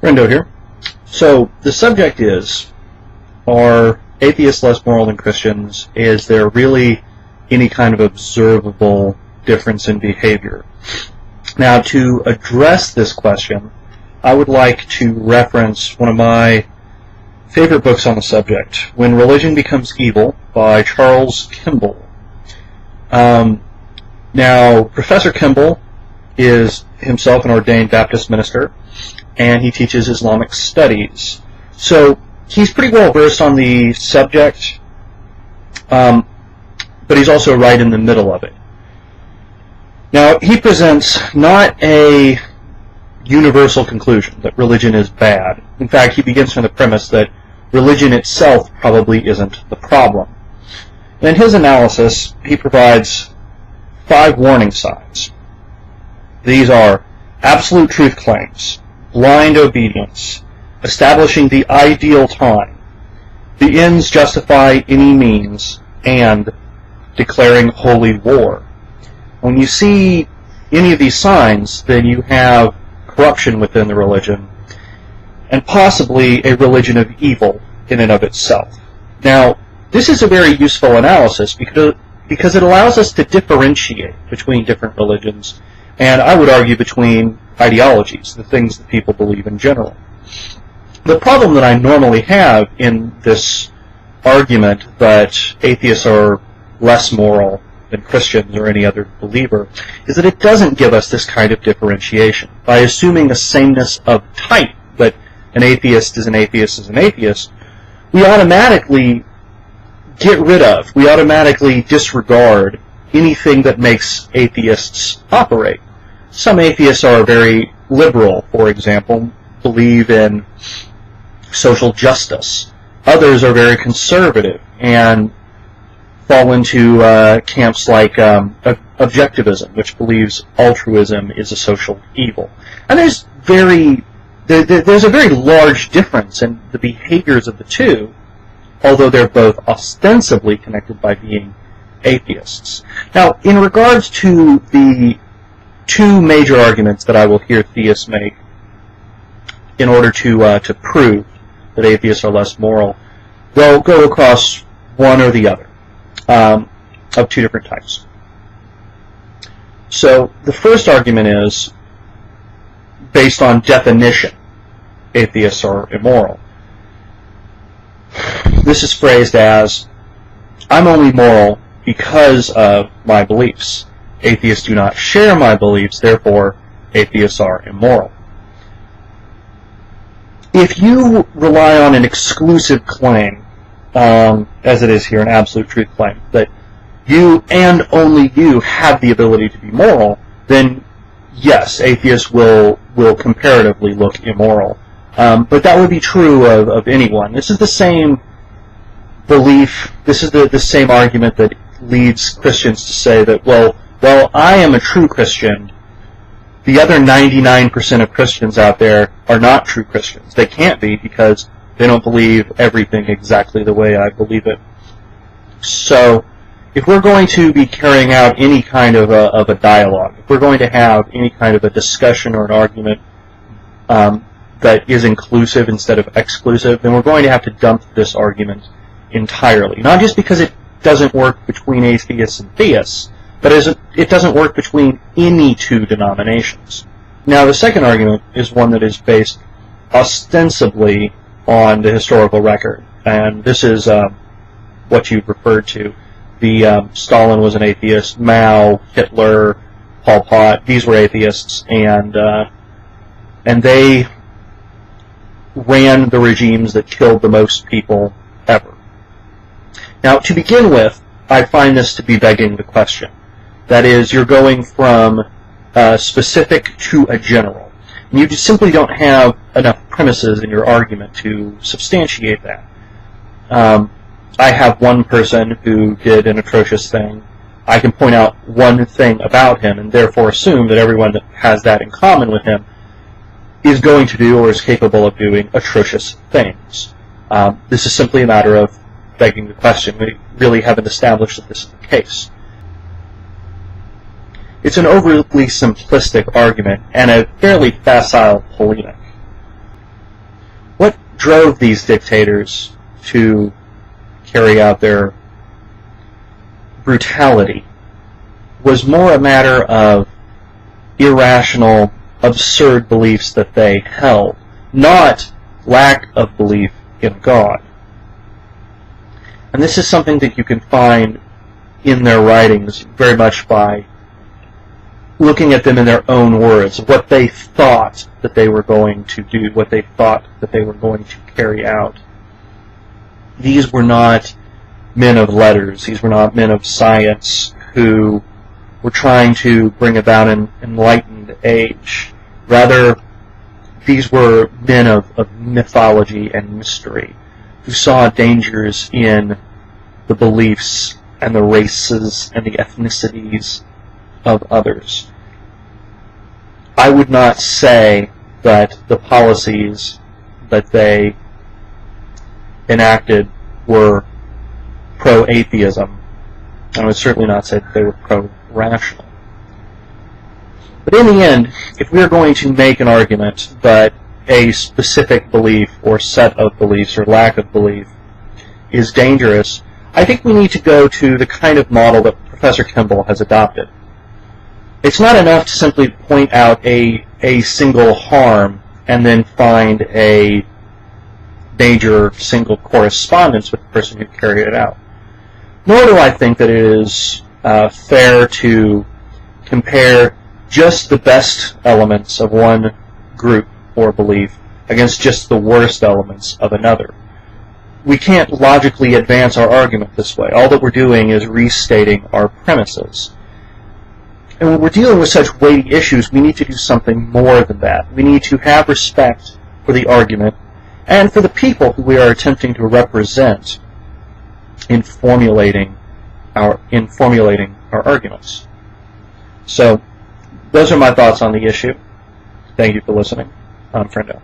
Rendo here. So the subject is, are atheists less moral than Christians? Is there really any kind of observable difference in behavior? Now, to address this question, I would like to reference one of my favorite books on the subject, When Religion Becomes Evil, by Charles Kimball. Now, Professor Kimball is himself an ordained Baptist minister, and he teaches Islamic studies. So he's pretty well versed on the subject, but he's also right in the middle of it. Now, he presents not a universal conclusion that religion is bad. In fact, he begins from the premise that religion itself probably isn't the problem. In his analysis, he provides 5 warning signs. These are absolute truth claims, blind obedience, establishing the ideal time, the ends justify any means, and declaring holy war. When you see any of these signs, then you have corruption within the religion, and possibly a religion of evil in and of itself. Now, this is a very useful analysis because it allows us to differentiate between different religions, and I would argue between ideologies, the things that people believe in general. The problem that I normally have in this argument that atheists are less moral than Christians or any other believer is that it doesn't give us this kind of differentiation. By assuming a sameness of type, that an atheist is an atheist is an atheist, we automatically we automatically disregard anything that makes atheists operate. Some atheists are very liberal, for example, believe in social justice. Others are very conservative and fall into camps like objectivism, which believes altruism is a social evil. And there's a very large difference in the behaviors of the two, although they're both ostensibly connected by being atheists. Now, in regards to the 2 major arguments that I will hear theists make in order to prove that atheists are less moral, they'll go across one or the other of 2 different types. So the first argument is, based on definition, atheists are immoral. This is phrased as, I'm only moral because of my beliefs. Atheists do not share my beliefs, therefore atheists are immoral. If you rely on an exclusive claim, as it is here, an absolute truth claim, that you and only you have the ability to be moral, then yes, atheists will comparatively look immoral. But that would be true of anyone. This is the same belief, this is the same argument that leads Christians to say that, well, I am a true Christian, the other 99% of Christians out there are not true Christians. They can't be because they don't believe everything exactly the way I believe it. So, if we're going to be carrying out any kind of a dialogue, if we're going to have any kind of a discussion or an argument that is inclusive instead of exclusive, then we're going to have to dump this argument entirely. Not just because it doesn't work between atheists and theists, but it doesn't work between any 2 denominations. Now, the second argument is one that is based ostensibly on the historical record, and this is what you've referred to. Stalin was an atheist, Mao, Hitler, Pol Pot, these were atheists, and they ran the regimes that killed the most people ever. Now, to begin with, I find this to be begging the question. That is, you're going from specific to a general. And you just simply don't have enough premises in your argument to substantiate that. I have one person who did an atrocious thing. I can point out one thing about him and therefore assume that everyone that has that in common with him is going to do or is capable of doing atrocious things. This is simply a matter of begging the question. We really haven't established that this is the case. It's an overly simplistic argument and a fairly facile polemic. drove these dictators to carry out their brutality was more a matter of irrational, absurd beliefs that they held, not lack of belief in God. And this is something that you can find in their writings very much by looking at them in their own words, what they thought that they were going to do, what they thought that they were going to carry out. These were not men of letters. These were not men of science who were trying to bring about an enlightened age. Rather, these were men of mythology and mystery who saw dangers in the beliefs and the races and the ethnicities of others. I would not say that the policies that they enacted were pro-atheism. I would certainly not say that they were pro-rational. But in the end, if we are going to make an argument that a specific belief or set of beliefs or lack of belief is dangerous, I think we need to go to the kind of model that Professor Kimball has adopted. It's not enough to simply point out a single harm and then find a major single correspondence with the person who carried it out. Nor do I think that it is fair to compare just the best elements of one group or belief against just the worst elements of another. We can't logically advance our argument this way. All that we're doing is restating our premises. And when we're dealing with such weighty issues, we need to do something more than that. We need to have respect for the argument and for the people who we are attempting to represent in formulating our arguments. So, those are my thoughts on the issue. Thank you for listening. I'm Friendo.